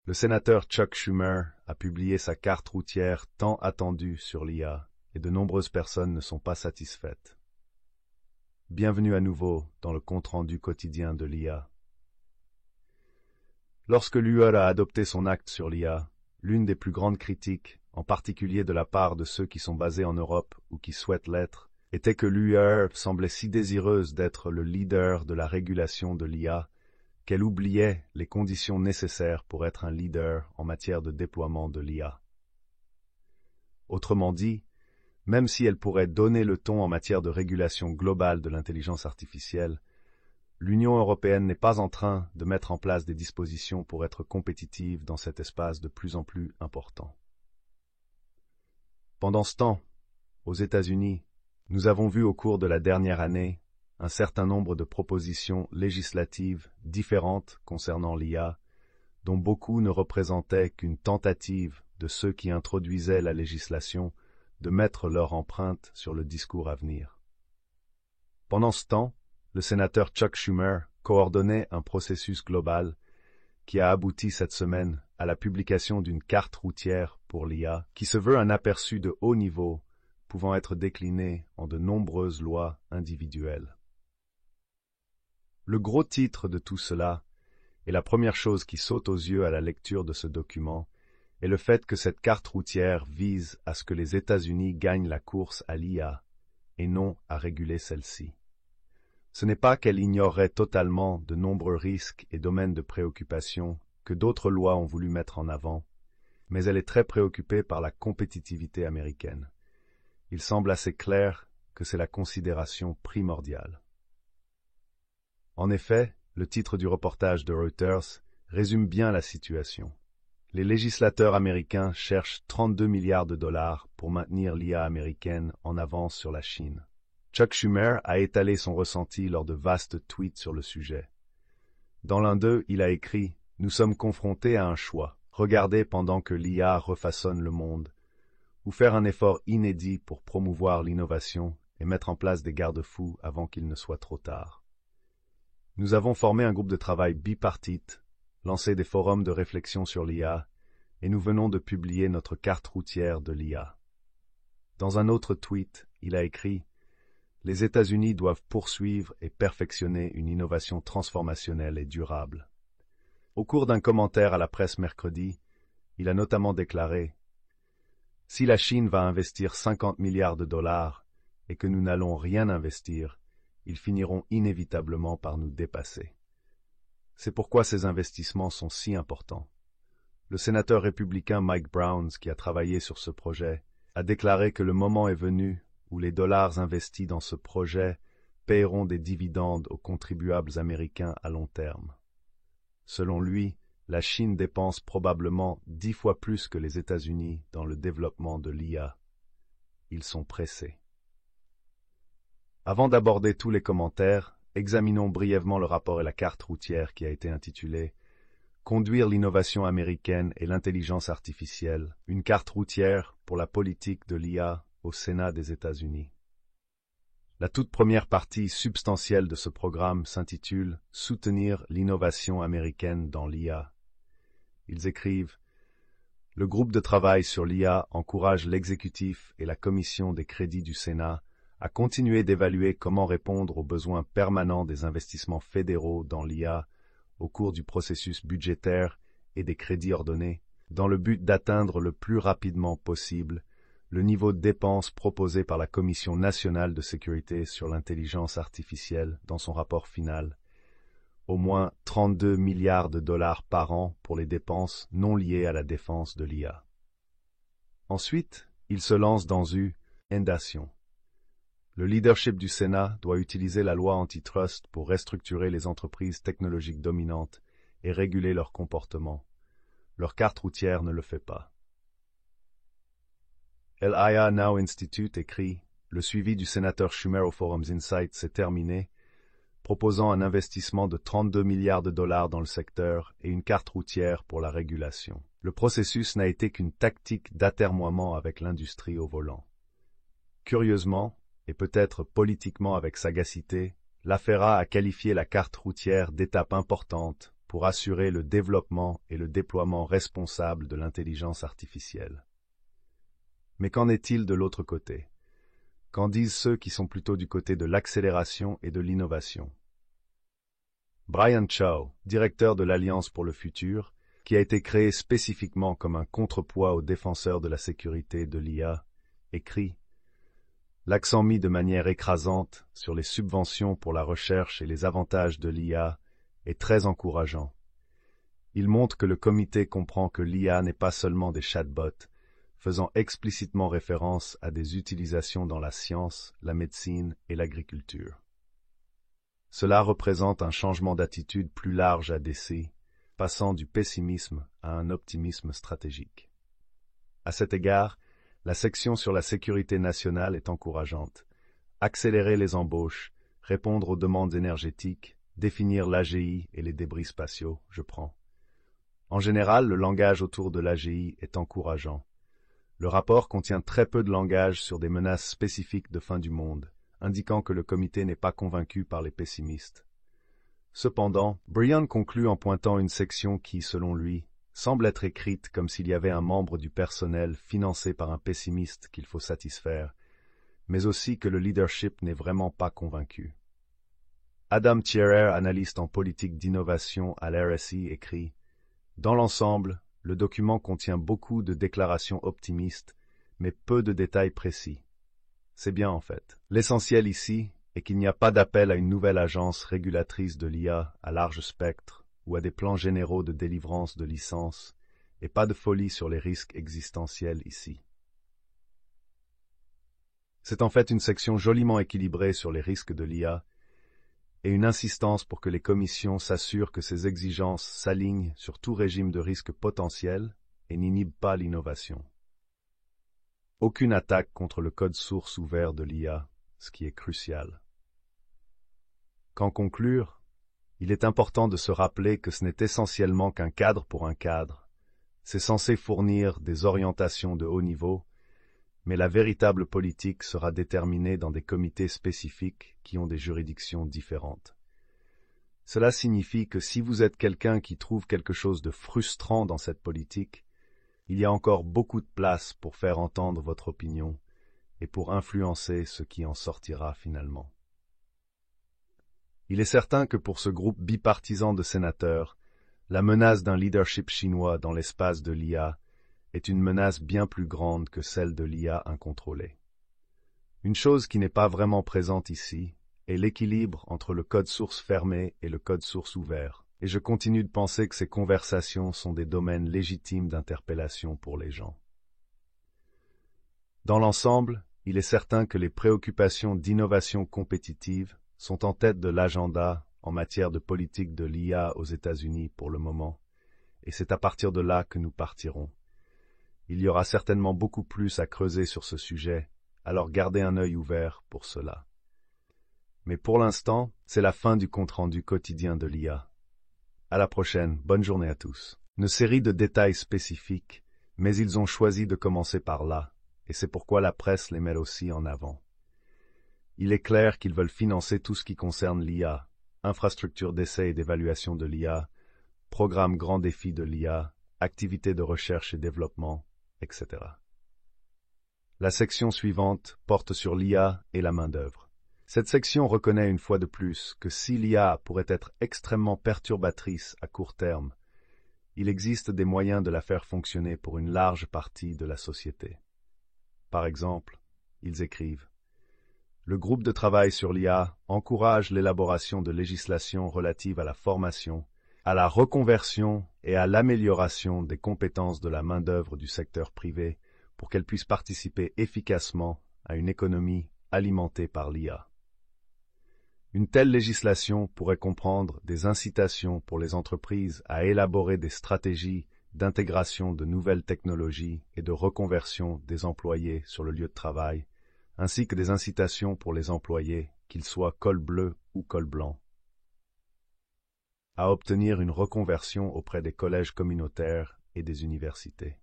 Le sénateur Chuck Schumer a publié sa carte routière tant attendue sur l'IA, et de nombreuses personnes ne sont pas satisfaites. Bienvenue à nouveau dans le compte-rendu quotidien de l'IA. Lorsque l'UE a adopté son acte sur l'IA, l'une des plus grandes critiques, en particulier de la part de ceux qui sont basés en Europe ou qui souhaitent l'être, était que l'UE semblait si désireuse d'être le leader de la régulation de l'IA qu'elle oubliait les conditions nécessaires pour être un leader en matière de déploiement de l'IA. Autrement dit, même si elle pourrait donner le ton en matière de régulation globale de l'intelligence artificielle, l'Union européenne n'est pas en train de mettre en place des dispositions pour être compétitive dans cet espace de plus en plus important. Pendant ce temps, aux États-Unis, nous avons vu au cours de la dernière année un certain nombre de propositions législatives différentes concernant l'IA, dont beaucoup ne représentaient qu'une tentative de ceux qui introduisaient la législation de mettre leur empreinte sur le discours à venir. Pendant ce temps, le sénateur Chuck Schumer coordonnait un processus global qui a abouti cette semaine à la publication d'une carte routière pour l'IA qui se veut un aperçu de haut niveau pouvant être déclinée en de nombreuses lois individuelles. Le gros titre de tout cela, et la première chose qui saute aux yeux à la lecture de ce document, est le fait que cette carte routière vise à ce que les États-Unis gagnent la course à l'IA et non à réguler celle-ci. Ce n'est pas qu'elle ignorerait totalement de nombreux risques et domaines de préoccupation que d'autres lois ont voulu mettre en avant, mais elle est très préoccupée par la compétitivité américaine. Il semble assez clair que c'est la considération primordiale. En effet, le titre du reportage de Reuters résume bien la situation. Les législateurs américains cherchent 32 milliards de dollars pour maintenir l'IA américaine en avance sur la Chine. Chuck Schumer a étalé son ressenti lors de vastes tweets sur le sujet. Dans l'un d'eux, il a écrit « Nous sommes confrontés à un choix. Regarder pendant que l'IA refaçonne le monde, ou faire un effort inédit pour promouvoir l'innovation et mettre en place des garde-fous avant qu'il ne soit trop tard. Nous avons formé un groupe de travail bipartite, lancé des forums de réflexion sur l'IA, et nous venons de publier notre carte routière de l'IA. » Dans un autre tweet, il a écrit « Les États-Unis doivent poursuivre et perfectionner une innovation transformationnelle et durable. » Au cours d'un commentaire à la presse mercredi, il a notamment déclaré « Si la Chine va investir 50 milliards de dollars et que nous n'allons rien investir, ils finiront inévitablement par nous dépasser. C'est pourquoi ces investissements sont si importants. » Le sénateur républicain Mike Brown, qui a travaillé sur ce projet, a déclaré que le moment est venu où les dollars investis dans ce projet paieront des dividendes aux contribuables américains à long terme. Selon lui, la Chine dépense probablement 10 fois plus que les États-Unis dans le développement de l'IA. Ils sont pressés. Avant d'aborder tous les commentaires, examinons brièvement le rapport et la carte routière qui a été intitulée « Conduire l'innovation américaine et l'intelligence artificielle, une carte routière pour la politique de l'IA au Sénat des États-Unis ». La toute première partie substantielle de ce programme s'intitule « Soutenir l'innovation américaine dans l'IA ». Ils écrivent « Le groupe de travail sur l'IA encourage l'exécutif et la commission des crédits du Sénat à continuer d'évaluer comment répondre aux besoins permanents des investissements fédéraux dans l'IA au cours du processus budgétaire et des crédits ordonnés, dans le but d'atteindre le plus rapidement possible le niveau de dépenses proposé par la Commission nationale de sécurité sur l'intelligence artificielle dans son rapport final, au moins 32 milliards de dollars par an pour les dépenses non liées à la défense de l'IA. » Ensuite, il se lance dans une endation. Le leadership du Sénat doit utiliser la loi antitrust pour restructurer les entreprises technologiques dominantes et réguler leur comportement. Leur carte routière ne le fait pas. l'IA Now Institute écrit « Le suivi du sénateur Schumer au Forums Insight s'est terminé, proposant un investissement de 32 milliards de dollars dans le secteur et une carte routière pour la régulation. Le processus n'a été qu'une tactique d'atermoiement avec l'industrie au volant. » Curieusement, et peut-être politiquement avec sagacité, l'AFERA a qualifié la carte routière d'étape importante pour assurer le développement et le déploiement responsable de l'intelligence artificielle. Mais qu'en est-il de l'autre côté? Qu'en disent ceux qui sont plutôt du côté de l'accélération et de l'innovation? Brian Chow, directeur de l'Alliance pour le futur, qui a été créé spécifiquement comme un contrepoids aux défenseurs de la sécurité de l'IA, écrit « L'accent mis de manière écrasante sur les subventions pour la recherche et les avantages de l'IA est très encourageant. Il montre que le comité comprend que l'IA n'est pas seulement des chatbots, faisant explicitement référence à des utilisations dans la science, la médecine et l'agriculture. Cela représente un changement d'attitude plus large à DC, passant du pessimisme à un optimisme stratégique. À cet égard, la section sur la sécurité nationale est encourageante. Accélérer les embauches, répondre aux demandes énergétiques, définir l'AGI et les débris spatiaux, je prends. En général, le langage autour de l'AGI est encourageant. Le rapport contient très peu de langage sur des menaces spécifiques de fin du monde, indiquant que le comité n'est pas convaincu par les pessimistes. Cependant, Brian conclut en pointant une section qui, selon lui, semble être écrite comme s'il y avait un membre du personnel financé par un pessimiste qu'il faut satisfaire, mais aussi que le leadership n'est vraiment pas convaincu. Adam Thierer, analyste en politique d'innovation à l'RSI, écrit « Dans l'ensemble, le document contient beaucoup de déclarations optimistes, mais peu de détails précis. C'est bien en fait. L'essentiel ici est qu'il n'y a pas d'appel à une nouvelle agence régulatrice de l'IA à large spectre ou à des plans généraux de délivrance de licences, et pas de folie sur les risques existentiels ici. C'est en fait une section joliment équilibrée sur les risques de l'IA, et une insistance pour que les commissions s'assurent que ces exigences s'alignent sur tout régime de risque potentiel et n'inhibent pas l'innovation. Aucune attaque contre le code source ouvert de l'IA, ce qui est crucial. Qu'en conclure, il est important de se rappeler que ce n'est essentiellement qu'un cadre pour un cadre. C'est censé fournir des orientations de haut niveau, mais la véritable politique sera déterminée dans des comités spécifiques qui ont des juridictions différentes. Cela signifie que si vous êtes quelqu'un qui trouve quelque chose de frustrant dans cette politique, il y a encore beaucoup de place pour faire entendre votre opinion et pour influencer ce qui en sortira finalement. Il est certain que pour ce groupe bipartisan de sénateurs, la menace d'un leadership chinois dans l'espace de l'IA est une menace bien plus grande que celle de l'IA incontrôlée. Une chose qui n'est pas vraiment présente ici est l'équilibre entre le code source fermé et le code source ouvert, et je continue de penser que ces conversations sont des domaines légitimes d'interpellation pour les gens. Dans l'ensemble, il est certain que les préoccupations d'innovation compétitive sont en tête de l'agenda en matière de politique de l'IA aux États-Unis pour le moment, et c'est à partir de là que nous partirons. Il y aura certainement beaucoup plus à creuser sur ce sujet, alors gardez un œil ouvert pour cela. Mais pour l'instant, c'est la fin du compte-rendu quotidien de l'IA. À la prochaine, bonne journée à tous. Une série de détails spécifiques, mais ils ont choisi de commencer par là, et c'est pourquoi la presse les met aussi en avant. Il est clair qu'ils veulent financer tout ce qui concerne l'IA, infrastructure d'essai et d'évaluation de l'IA, programme grand défi de l'IA, activités de recherche et développement, etc. La section suivante porte sur l'IA et la main-d'œuvre. Cette section reconnaît une fois de plus que si l'IA pourrait être extrêmement perturbatrice à court terme, il existe des moyens de la faire fonctionner pour une large partie de la société. Par exemple, ils écrivent « Le groupe de travail sur l'IA encourage l'élaboration de législation relative à la formation, à la reconversion et à l'amélioration des compétences de la main-d'œuvre du secteur privé pour qu'elle puisse participer efficacement à une économie alimentée par l'IA. Une telle législation pourrait comprendre des incitations pour les entreprises à élaborer des stratégies d'intégration de nouvelles technologies et de reconversion des employés sur le lieu de travail, ainsi que des incitations pour les employés, qu'ils soient col bleu ou col blanc, à obtenir une reconversion auprès des collèges communautaires et des universités.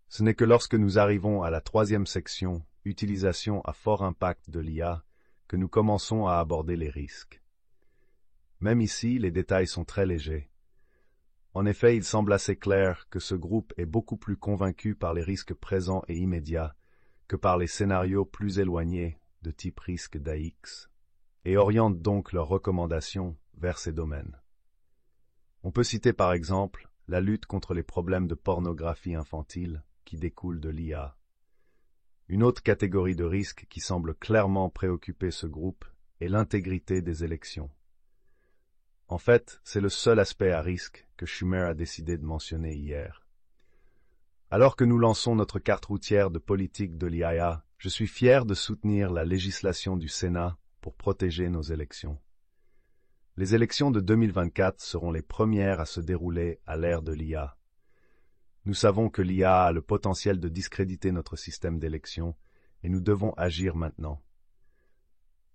Ce n'est que lorsque nous arrivons à la troisième section, utilisation à fort impact de l'IA, que nous commençons à aborder les risques. Même ici, les détails sont très légers. En effet, il semble assez clair que ce groupe est beaucoup plus convaincu par les risques présents et immédiats que par les scénarios plus éloignés de type risque d'AX, et oriente donc leurs recommandations vers ces domaines. On peut citer par exemple la lutte contre les problèmes de pornographie infantile qui découlent de l'IA. Une autre catégorie de risques qui semble clairement préoccuper ce groupe est l'intégrité des élections. En fait, c'est le seul aspect à risque que Schumer a décidé de mentionner hier. Alors que nous lançons notre carte routière de politique de l'IA, je suis fier de soutenir la législation du Sénat pour protéger nos élections. Les élections de 2024 seront les premières à se dérouler à l'ère de l'IA. Nous savons que l'IA a le potentiel de discréditer notre système d'élection et nous devons agir maintenant.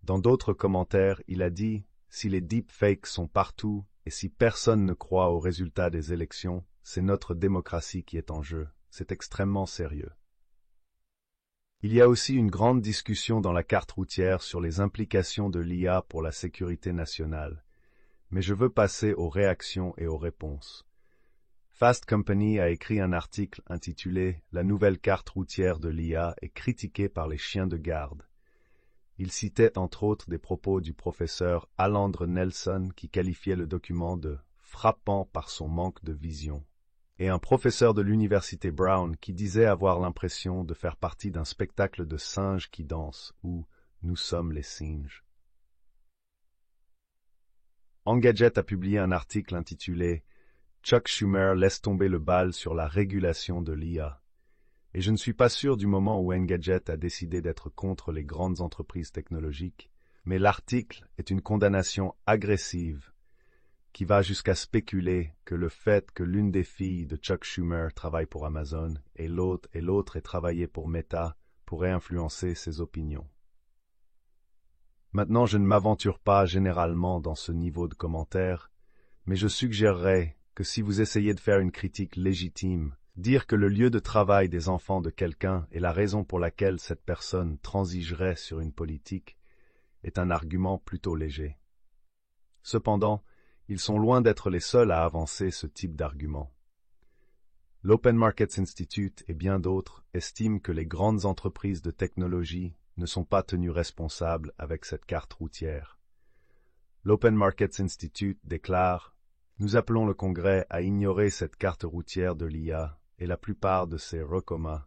Dans d'autres commentaires, il a dit « Si les deepfakes sont partout et si personne ne croit aux résultats des élections, c'est notre démocratie qui est en jeu. C'est extrêmement sérieux. » Il y a aussi une grande discussion dans la carte routière sur les implications de l'IA pour la sécurité nationale. Mais je veux passer aux réactions et aux réponses. Fast Company a écrit un article intitulé « La nouvelle carte routière de l'IA est critiquée par les chiens de garde ». Il citait entre autres des propos du professeur Alandre Nelson qui qualifiait le document de « frappant par son manque de vision » et un professeur de l'université Brown qui disait avoir l'impression de faire partie d'un spectacle de singes qui dansent ou « Nous sommes les singes ». Engadget a publié un article intitulé « Chuck Schumer laisse tomber le bal sur la régulation de l'IA ». Et je ne suis pas sûr du moment où Engadget a décidé d'être contre les grandes entreprises technologiques, mais l'article est une condamnation agressive qui va jusqu'à spéculer que le fait que l'une des filles de Chuck Schumer travaille pour Amazon et l'autre ait travaillé pour Meta pourrait influencer ses opinions. Maintenant, je ne m'aventure pas généralement dans ce niveau de commentaire, mais je suggérerais que si vous essayez de faire une critique légitime, dire que le lieu de travail des enfants de quelqu'un est la raison pour laquelle cette personne transigerait sur une politique est un argument plutôt léger. Cependant, ils sont loin d'être les seuls à avancer ce type d'argument. L'Open Markets Institute et bien d'autres estiment que les grandes entreprises de technologie ne sont pas tenues responsables avec cette carte routière. L'Open Markets Institute déclare « Nous appelons le Congrès à ignorer cette carte routière de l'IA et la plupart de ses recommandations